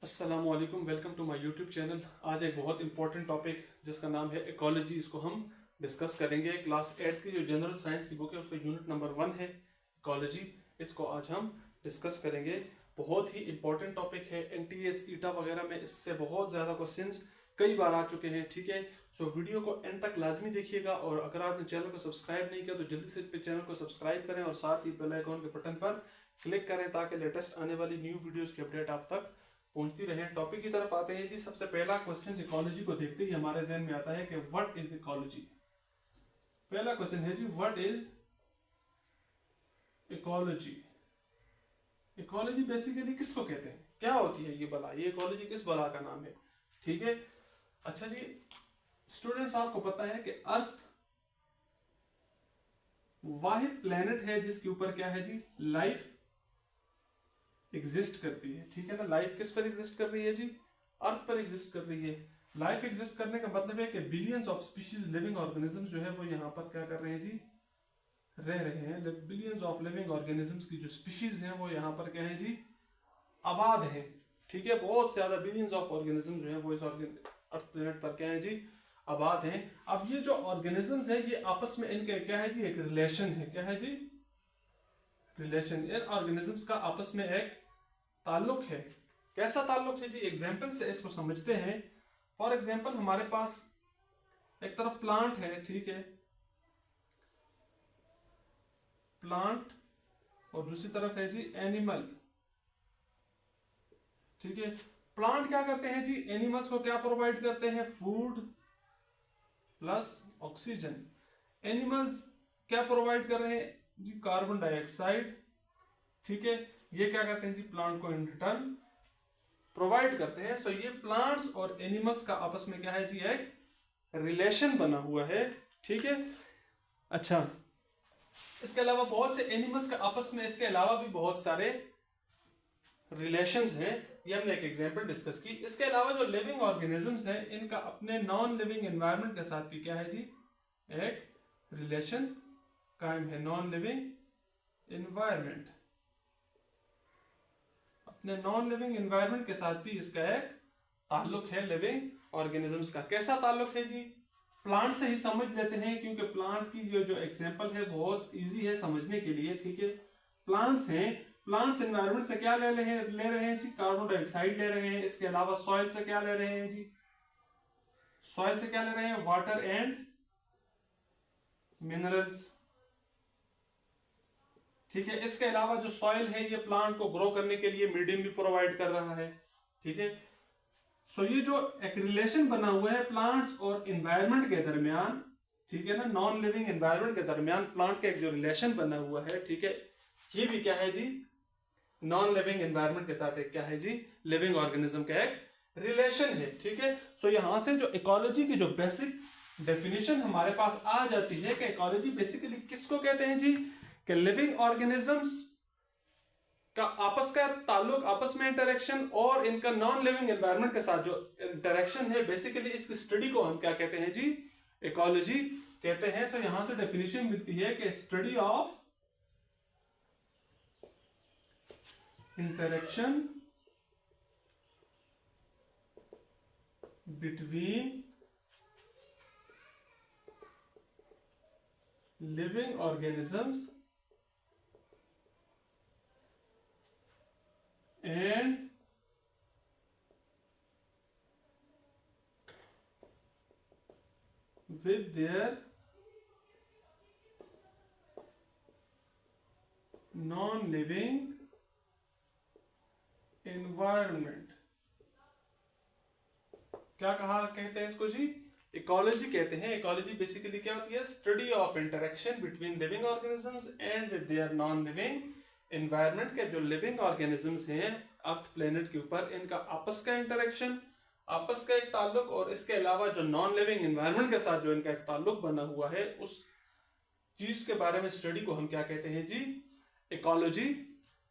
अस्सलामुअलैकुम, welcome to my YouTube channel. आज एक बहुत इंपॉर्टेंट टॉपिक जिसका नाम है इकोलॉजी, इसको हम डिस्कस करेंगे। क्लास 8 की जो जनरल साइंस की बुक है उसका यूनिट नंबर 1 है इकोलॉजी। इसको आज हम डिस्कस करेंगे। बहुत ही इंपॉर्टेंट टॉपिक है। एनटीएस ईटा वगैरह में इससे बहुत ज़्यादा क्वेश्चंस कई बार आ चुके हैं। ठीक है, सो वीडियो को एंड तक लाजमी देखिएगा और अगर आपने चैनल को सब्सक्राइब नहीं किया तो जल्दी से चैनल को सब्सक्राइब करें और साथ ही बेल आइकॉन के बटन पर क्लिक करें ताकि लेटेस्ट आने वाली न्यू वीडियोस की अपडेट आप तक पहुंचती रहे। टॉपिक की तरफ आते हैं जी। सबसे पहला क्वेश्चन इकोलॉजी को देखते ही हमारे जहन में आता है कि व्हाट इज इकोलॉजी। पहला क्वेश्चन है जी, what is ecology. Ecology basically किसको कहते हैं, क्या होती है ये बला, ये इकोलॉजी किस बला का नाम है। ठीक है, अच्छा जी स्टूडेंट्स, आपको पता है कि अर्थ वाहिद प्लेनेट है जिसके ऊपर क्या है जी, लाइफ एग्जिस्ट करती है। ठीक है ना, लाइफ किस पर एग्जिस्ट कर रही है जी, अर्थ पर एग्जिस्ट कर रही है। लाइफ एग्जिस्ट करने का मतलब है कि billions of species living organism जो है वो यहाँ पर क्या कर रहे हैं जी, रह रहे हैं। बिलियंस ऑफ लिविंग ऑर्गेनिजम्स की जो स्पीशीज हैं वो यहाँ पर क्या है जी, आबाद है। ठीक है, बहुत ज्यादा बिलियंस ऑफ ऑर्गेनिज्म जो है वो इस अर्थ प्लेनेट पर क्या है जी, आबाद हैं। अब ये जो ऑर्गेनिजम्स है ये आपस में इनके क्या है जी, एक रिलेशन है। क्या है जी, रिलेशन। इन ऑर्गेनिजम्स का आपस में एक ताल्लुक है। कैसा ताल्लुक है जी, एग्जाम्पल से इसको समझते हैं। फॉर एग्जाम्पल हमारे पास एक तरफ प्लांट है, ठीक है, प्लांट, और दूसरी तरफ है जी एनिमल। ठीक है, प्लांट क्या करते हैं जी, एनिमल्स को क्या प्रोवाइड करते हैं, फूड प्लस ऑक्सीजन। एनिमल्स क्या प्रोवाइड कर रहे हैं जी, कार्बन डाइऑक्साइड। ठीक है, ये क्या करते हैं जी, प्लांट को इन रिटर्न प्रोवाइड करते हैं। सो ये प्लांट्स और एनिमल्स का आपस में क्या है जी, एक रिलेशन बना हुआ है। ठीक है, अच्छा इसके अलावा बहुत से एनिमल्स का आपस में इसके अलावा भी बहुत सारे रिलेशंस हैं, ये हमने एक एग्जांपल डिस्कस की। इसके अलावा जो लिविंग ऑर्गेनिजम्स हैं इनका अपने नॉन लिविंग एनवायरनमेंट के साथ भी क्या है जी, एक रिलेशन कायम है। नॉन लिविंग एनवायरनमेंट, अपने नॉन लिविंग एनवायरनमेंट के साथ भी इसका एक ताल्लुक है लिविंग ऑर्गेनिजम्स का। कैसा ताल्लुक है जी, प्लांट से ही समझ लेते हैं क्योंकि प्लांट की जो एग्जांपल है बहुत इजी है समझने के लिए। ठीक है, प्लांट्स हैं, प्लांट्स एनवायरनमेंट से क्या ले रहे हैं जी, कार्बन डाइऑक्साइड ले रहे हैं। इसके अलावा सॉइल से क्या ले रहे हैं जी, सॉइल से क्या ले रहे हैं, वाटर एंड मिनरल्स। ठीक है, इसके अलावा जो सॉइल है ये प्लांट को ग्रो करने के लिए मीडियम भी प्रोवाइड कर रहा है। ठीक है, सो ये जो एक रिलेशन बना हुआ है प्लांट्स और एनवायरनमेंट के दरमियान, ठीक है ना, नॉन लिविंग एनवायरनमेंट के दरमियान प्लांट का एक जो रिलेशन बना हुआ है, ठीक है, ये भी क्या है जी, नॉन लिविंग एनवायरनमेंट के साथ एक क्या है जी, लिविंग ऑर्गेनिज्म का एक रिलेशन है। ठीक है, सो यहां से जो इकोलॉजी की जो बेसिक डेफिनेशन हमारे पास आ जाती है कि इकोलॉजी बेसिकली किसको कहते हैं जी, कि लिविंग ऑर्गेनिजम्स का आपस का ताल्लुक, आपस में इंटरेक्शन और इनका नॉन लिविंग एनवायरनमेंट के साथ जो इंटरेक्शन है, बेसिकली इस स्टडी को हम क्या कहते हैं जी, इकोलॉजी कहते हैं। सो यहां से डेफिनेशन मिलती है कि study of interaction between living organisms and with their non-living environment। क्या कहा कहते हैं इसको जी, इकोलॉजी कहते हैं। इकोलॉजी बेसिकली क्या होती है, study of interaction between living organisms and with their non living environment. के जो लिविंग ऑर्गेनिजम्स हैं अर्थ प्लेनेट के ऊपर, इनका आपस का इंटरेक्शन, आपस का एक ताल्लुक, और इसके अलावा जो नॉन लिविंग एनवायरनमेंट के साथ जो इनका एक ताल्लुक बना हुआ है, उस चीज के बारे में स्टडी को हम क्या कहते हैं जी, इकोलॉजी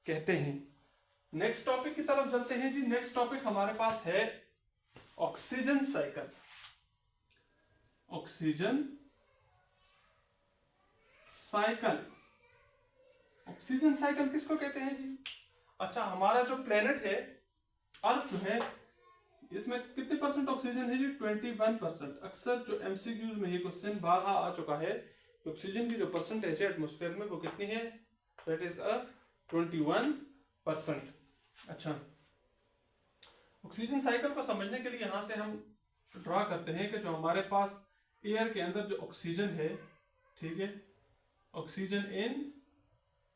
कहते हैं। नेक्स्ट टॉपिक की तरफ चलते हैं जी। नेक्स्ट टॉपिक हमारे पास है oxygen cycle. Oxygen cycle, oxygen cycle किसको कहते हैं जी, अच्छा हमारा जो प्लेनेट है अर्थ जो है इसमें कितने परसेंट ऑक्सीजन है जी? 21%। अक्सर जो एमसीक्यूज में ये क्वेश्चन बार आ चुका है, ऑक्सीजन की जो परसेंटेज है एटमॉस्फेयर में वो कितनी है? So it is 21%। अच्छा, ऑक्सीजन साइकिल को समझने के लिए यहां से हम ड्रा करते हैं कि जो हमारे पास एयर के अंदर जो ऑक्सीजन है, ठीक है, oxygen in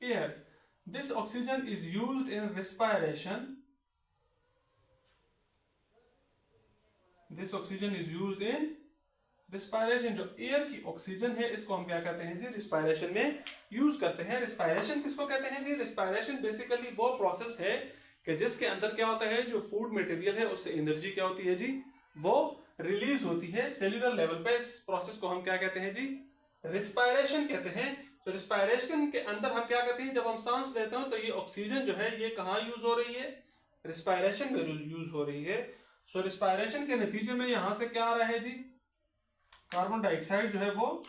air, this oxygen is used in respiration, this oxygen is used in respiration. जो एयर की ऑक्सीजन है इसको हम क्या कहते हैं जी? रिस्पायरेशन में यूज करते हैं। रिस्पायरेशन किसको कहते हैं जी? रिस्पायरेशन बेसिकली वो प्रोसेस है कि जिसके अंदर क्या होता है, जो फूड मटेरियल है उससे एनर्जी क्या होती है जी? वो रिलीज होती है सेल्यूलर लेवल पे। इस प्रोसेस को हम क्या कहते हैं जी? रिस्पायरेशन कहते हैं। तो रिस्पायरेशन के अंदर हम क्या करते हैं, जब हम सांस लेते हैं तो ये ऑक्सीजन जो है ये कहाँ यूज हो रही है? रिस्पायरेशन में यूज हो रही है। सो रिस्पायरेशन के नतीजे में यहां से क्या आ रहा है जी? कार्बन डाइऑक्साइड जो है वो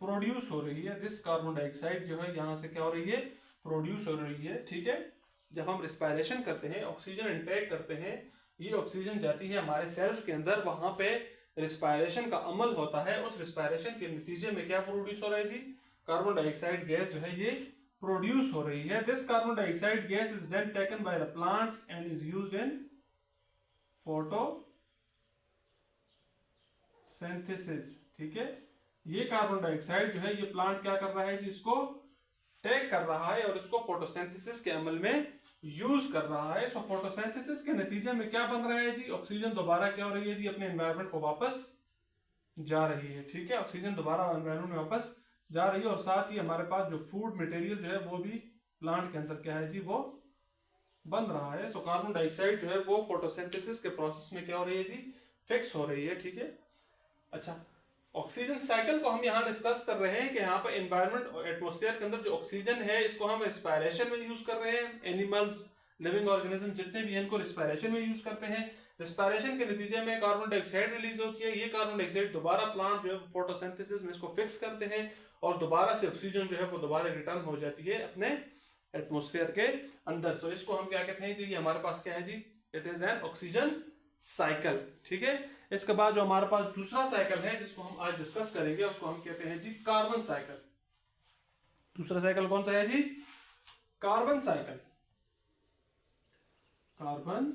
प्रोड्यूस हो रही है। दिस कार्बन डाइऑक्साइड जो है यहां से क्या हो रही है? प्रोड्यूस हो रही है, ठीक है। जब हम रिस्पायरेशन करते हैं, ऑक्सीजन इंटेक करते हैं, ये ऑक्सीजन जाती है हमारे सेल्स के अंदर, वहां पे रिस्पायरेशन का अमल होता है। उस रिस्पायरेशन के नतीजे में क्या प्रोड्यूस हो रहा है जी? कार्बन डाइऑक्साइड गैस जो है ये प्रोड्यूस हो रही है। This carbon dioxide gas is then taken by the plants and is used in photosynthesis, ठीक है। ये कार्बन डाइऑक्साइड जो है ये प्लांट क्या कर रहा है जी? इसको टेक कर रहा है और इसको फोटोसिंथेसिस के अमल में यूज कर रहा है। सो फोटोसिंथेसिस के नतीजे में क्या बन रहा है जी? ऑक्सीजन दोबारा क्या हो रही है जी? अपने एनवायरनमेंट को वापस जा रही है, ठीक है। ऑक्सीजन दोबारा एनवायरनमेंट में वापस जा रही है और साथ ही हमारे पास जो फूड मटेरियल जो है वो भी प्लांट के अंदर क्या है जी? वो बन रहा है। सो कार्बन डाइऑक्साइड जो है वो फोटोसिंथेसिस के प्रोसेस में क्या हो रही है जी? फिक्स हो रही है, ठीक है। अच्छा, ऑक्सीजन साइकिल को हम यहाँ डिस्कस कर रहे हैं कि यहाँ पर एनवायरनमेंट और एटमॉस्फेयर के अंदर जो ऑक्सीजन है इसको हम रिस्पायरेशन में यूज कर रहे हैं। एनिमल्स, लिविंग ऑर्गेनिज्म जितने भी हैं इनको रिस्पायरेशन में यूज करते हैं। रिस्पायरेशन के नतीजे में कार्बन डाइऑक्साइड रिलीज होती है। ये कार्बन डाइऑक्साइड दोबारा प्लांट जो है फोटोसिंथेसिस में इसको फिक्स करते हैं और दोबारा से ऑक्सीजन जो है वो दोबारा रिटर्न हो जाती है अपने एटमॉस्फेयर के अंदर। सो इसको हम क्या कहते हैं जी? हमारे पास क्या है जी? It is an oxygen cycle, ठीक है। इसके बाद जो हमारे पास दूसरा साइकिल है जिसको हम आज डिस्कस करेंगे उसको हम कहते हैं जी कार्बन साइकिल। दूसरा साइकिल कौन सा है जी? Carbon cycle. Carbon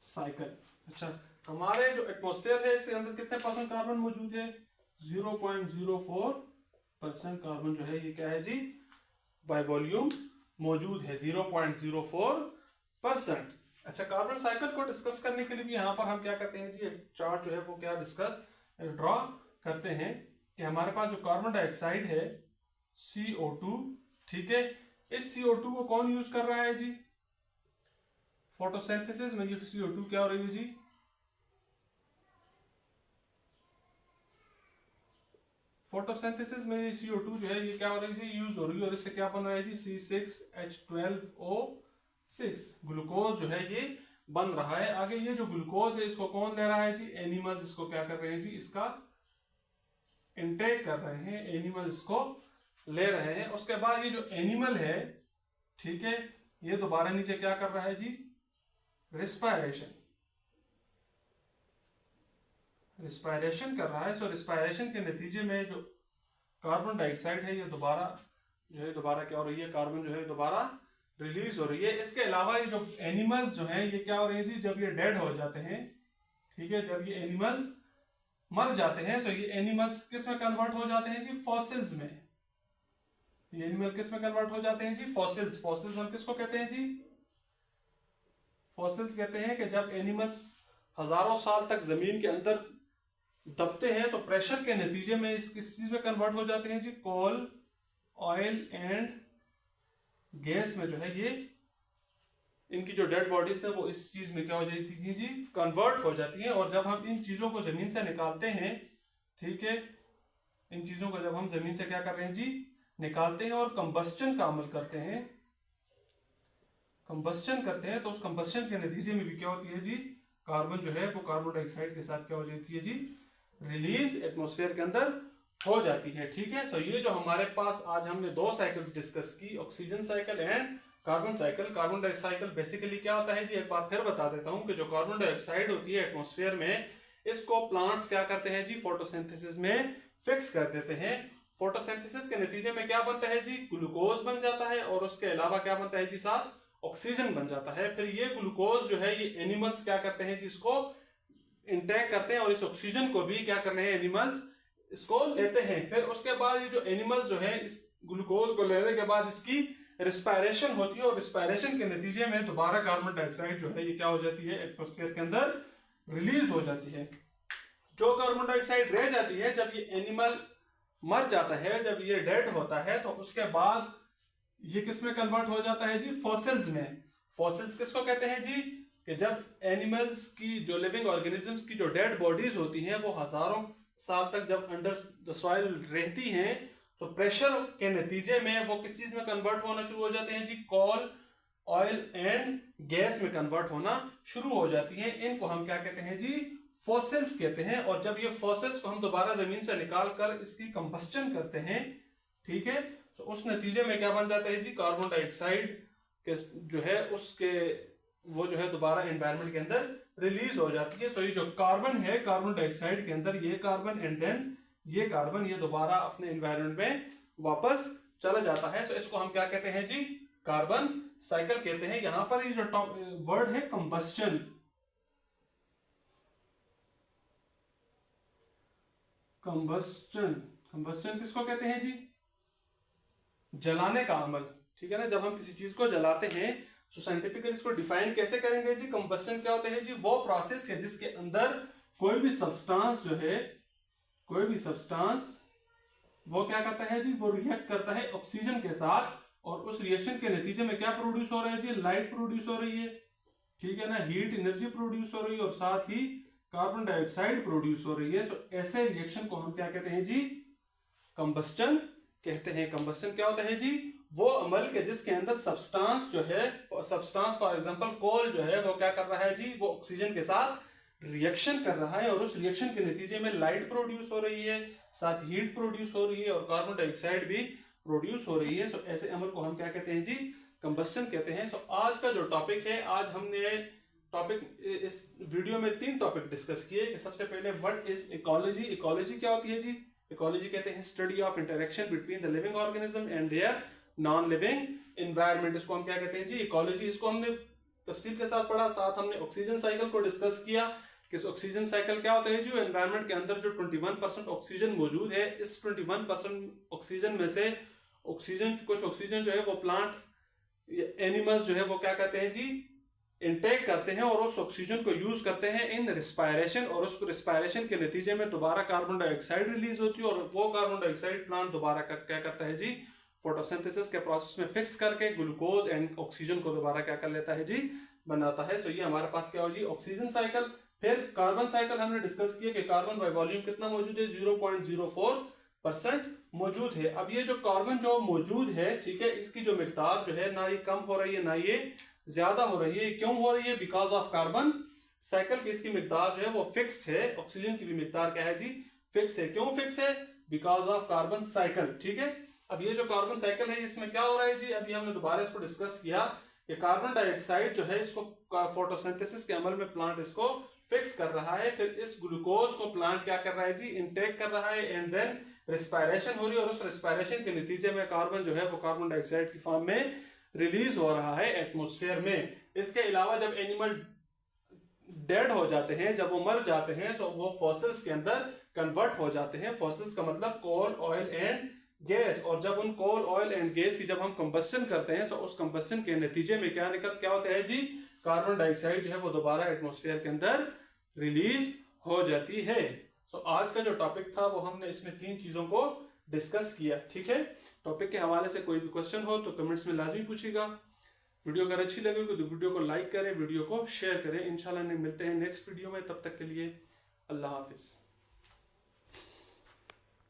cycle. अच्छा, हमारे जो एटमॉस्फेयर है इसके अंदर कितने परसेंट कार्बन मौजूद है? 0.04% कार्बन जो है ये क्या है जी? बाय वॉल्यूम मौजूद है 0.04%। अच्छा, कार्बन साइकिल को डिस्कस करने के लिए भी यहाँ पर हम क्या करते हैं जी? एक चार्ट जो है वो क्या ड्रॉ करते हैं कि हमारे पास जो कार्बन डाइऑक्साइड है CO2, ठीक है, इस CO2 को कौन यूज कर रहा है जी? फोटोसिंथेसिस में ये CO2 क्या हो रही है जी? फोटोसिंथेसिस में ये CO2 जो है ये क्या हो रही है जी? यूज हो रही है और इससे क्या बन रहा है जी? C6H12O6 ग्लूकोज जो है ये बन रहा है। आगे ये जो ग्लूकोज है इसको कौन ले रहा है जी? एनिमल्स इसको क्या कर रहे हैं जी? इसका इंटेक कर रहे हैं, एनिमल इसको ले रहे हैं। उसके बाद ये जो एनिमल है, ठीक है, ये दोबारा नीचे क्या कर रहा है जी? रिस्पायरेशन, रिस्पायरेशन कर रहा है। सो रिस्पायरेशन के नतीजे में जो कार्बन डाइऑक्साइड है ये दोबारा क्या हो रही है? कार्बन जो है दोबारा रिलीज हो रही है। इसके अलावा ये जो एनिमल्स जो हैं ये क्या हो रहे हैं जी? जब ये डेड हो जाते हैं, ठीक है, जब ये एनिमल्स मर जाते हैं, सो ये एनिमल्स किस में कन्वर्ट हो जाते हैं जी? फॉसिल्स में। ये एनिमल किस में कन्वर्ट हो जाते हैं जी? फॉसिल्स। फॉसिल्स हम किसको कहते हैं जी? फॉसिल्स कहते हैं कि जब एनिमल्स हजारों साल तक जमीन के अंदर दबते हैं तो प्रेशर के नतीजे में इस किस चीज में कन्वर्ट हो जाते हैं जी? कोल, ऑयल एंड गैस में जो है ये इनकी जो डेड बॉडीज है वो इस चीज में क्या हो जाती है जी? कन्वर्ट हो जाती है। और जब हम इन चीजों को जमीन से निकालते हैं, ठीक है, इन चीजों को जब हम जमीन से क्या कर रहे हैं जी? निकालते हैं और कंबस्टन का अमल करते हैं, कंबस्टन करते हैं, तो उस कंबस्टन के नतीजे में भी क्या होती है जी? कार्बन जो है वो कार्बन डाइऑक्साइड के साथ क्या हो जाती है जी? रिलीज एटमॉस्फेयर के अंदर हो जाती है, ठीक है। सो ये जो हमारे पास आज हमने दो साइकिल्स डिस्कस की, oxygen cycle and carbon cycle basically क्या होता है जी, एक बार फिर बता देता हूं कि जो कार्बन डाइऑक्साइड होती है एटमॉस्फेयर में, इसको प्लांट्स क्या करते हैं जी, फोटोसिंथेसिस में फिक्स कर देते हैं। फोटोसिंथेसिस के नतीजे में क्या बनता है जी, ग्लूकोज बन जाता है, और उसके अलावा क्या बनता है जी, साथ ऑक्सीजन बन जाता है। फिर ये ग्लूकोज जो है ये एनिमल्स क्या करते हैं जी, इसको इंटेक करते हैं, और इस ऑक्सीजन को भी क्या करते हैं एनिमल्स इसको लेते हैं। फिर उसके बाद ये जो एनिमल्स जो है इस ग्लूकोज को लेने के बाद इसकी रिस्पायरेशन होती है, और रिस्पायरेशन के नतीजे में दोबारा कार्बन डाइऑक्साइड जो है ये क्या हो जाती है, एटमॉस्फेयर के अंदर रिलीज हो जाती है। जो कार्बन डाइऑक्साइड रह जाती है जब ये एनिमल मर जाता है, जब ये डेड होता है, तो उसके बाद ये किस में कन्वर्ट हो जाता है जी, फॉसिल्स में। फॉसिल्स किसको कहते हैं जी, कि जब एनिमल्स की, जो लिविंग ऑर्गेनिजम्स की जो डेड बॉडीज होती हैं वो हजारों साल तक जब अंडर द सॉइल रहती हैं, तो प्रेशर के नतीजे में वो किस चीज में कन्वर्ट होना शुरू हो जाते हैं जी, कोल, ऑयल एंड गैस में कन्वर्ट होना शुरू हो जाती है। इनको हम क्या कहते हैं जी, फॉसिल्स कहते हैं। और जब ये फॉसिल्स को हम दोबारा जमीन से निकाल कर इसकी कंबस्टन करते हैं, ठीक है, तो उस नतीजे में क्या बन जाता है जी, कार्बन डाइऑक्साइड के जो है उसके वो जो है दोबारा एनवायरनमेंट के अंदर रिलीज हो जाती है। सो ये जो कार्बन है कार्बन डाइऑक्साइड के अंदर, ये कार्बन एंड देन ये कार्बन, ये दोबारा अपने एनवायरनमेंट में वापस चला जाता है। सो इसको हम क्या कहते हैं जी, कार्बन साइकिल कहते हैं। यहां पर ये जो वर्ड है कंबस्टन, कंबस्टन किसको कहते हैं जी, जलाने का अमल, ठीक है ना। जब हम किसी चीज को जलाते हैं, तो साइंटिफिकली इसको डिफाइन कैसे करेंगे जी, कंबस्टन क्या होता है जी, वो प्रोसेस है जिसके अंदर कोई भी सब्सटेंस जो है, कोई भी सब्सटेंस वो क्या करता है जी, वो रिएक्ट करता है ऑक्सीजन के साथ, और उस रिएक्शन के नतीजे में क्या प्रोड्यूस हो रहा है जी, लाइट प्रोड्यूस हो रही है, ठीक है ना, हीट एनर्जी प्रोड्यूस हो रही है, और साथ ही कार्बन डाइऑक्साइड प्रोड्यूस हो रही है। तो ऐसे रिएक्शन को हम क्या कहते हैं जी, कंबस्टन कहते हैं। कंबस्टन क्या होता है जी, वो अमल के जिसके अंदर सब्सटेंस जो है, सब्सटेंस फॉर एग्जांपल कोल जो है वो क्या कर रहा है जी, वो ऑक्सीजन के साथ रिएक्शन कर रहा है, और उस रिएक्शन के नतीजे में लाइट प्रोड्यूस हो रही है, साथ हीट प्रोड्यूस हो रही है, और कार्बन डाइऑक्साइड भी प्रोड्यूस हो रही है। सो ऐसे अमल को हम क्या कहते हैं जी, कंबस्टन कहते हैं। सो आज का जो टॉपिक है, आज हमने टॉपिक इस वीडियो में 3 टॉपिक डिस्कस किए। सबसे पहले व्हाट इज इकोलॉजी, इकोलॉजी क्या होती है जी, इकोलॉजी कहते हैं study of interaction between the living organism and their non living environment, इसको हम क्या कहते हैं जी, इकोलॉजी। इसको हमने तफसील के साथ पढ़ा, साथ हमने ऑक्सीजन साइकिल को डिस्कस किया कि ऑक्सीजन साइकिल क्या होता है जी, एनवायरनमेंट के अंदर जो 21% ऑक्सीजन मौजूद है, इस 21% ऑक्सीजन में से ऑक्सीजन, कुछ ऑक्सीजन जो है वो प्लांट एनिमल जो है वो क्या कहते हैं जी, इनटेक करते हैं, और उस ऑक्सीजन को यूज करते हैं इन रिस्पायरेशन, और उस रिस्पायरेशन के नतीजे में दोबारा कार्बन डाइऑक्साइड रिलीज होती है, और वो कार्बन डाइऑक्साइड प्लांट दोबारा क्या करता है जी, फोटोसिंथेसिस के प्रोसेस में फिक्स करके ग्लूकोज एंड ऑक्सीजन को दोबारा क्या कर लेता है जी, बनाता है। सो ये हमारे पास क्या हो जी, ऑक्सीजन साइकिल। फिर कार्बन साइकिल हमने डिस्कस किया कि कार्बन बाय वॉल्यूम कितना मौजूद है, 0.04% मौजूद है। अब ये जो कार्बन जो मौजूद है, ठीक है, इसकी जो मिकदार जो है ना ये कम हो रही है ना ये ज्यादा हो रही है। क्यों हो रही है, बिकॉज ऑफ कार्बन साइकिल की इसकी मिकदार जो है वो फिक्स है। ऑक्सीजन की भी मिकदार क्या है जी, फिक्स है। क्यों फिक्स है, बिकॉज ऑफ कार्बन साइकिल, ठीक है। अब ये जो कार्बन साइकिल है इसमें क्या हो रहा है जी, अभी हमने दोबारा इसको डिस्कस किया कि कार्बन डाइऑक्साइड जो है इसको फोटोसिंथेसिस के अमल में प्लांट इसको फिक्स कर रहा है, फिर इस ग्लूकोज को प्लांट क्या कर रहा है जी, इनटेक कर रहा है, एंड देन रिस्पायरेशन हो रही है, और उस रिस्पायरेशन के नतीजे में कार्बन जो है वो कार्बन डाइऑक्साइड की फॉर्म में रिलीज हो रहा है एटमॉस्फेयर में। इसके अलावा जब एनिमल डेड हो जाते हैं, जब वो मर जाते हैं, तो वो फॉसिल्स के अंदर कन्वर्ट हो जाते हैं। फॉसिल्स का मतलब कोल, ऑयल एंड गैस, और जब उन कोल, ऑयल एंड गैस की जब हम कंबस्टन करते हैं, तो उस कंबस्टन के नतीजे में क्या होता है जी, कार्बन डाइऑक्साइड जो है वो दोबारा एटमॉस्फेयर के अंदर रिलीज हो जाती है। सो आज का जो टॉपिक था वो हमने इसमें 3 चीजों को डिस्कस किया, ठीक है। टॉपिक के हवाले से कोई भी क्वेश्चन हो तो कमेंट्स में लाजमी पूछिएगा। वीडियो अगर अच्छी लगेगी तो वीडियो को लाइक करें, वीडियो को शेयर करें। इंशाल्लाह मिलते हैं नेक्स्ट वीडियो में, तब तक के लिए अल्लाह हाफिज।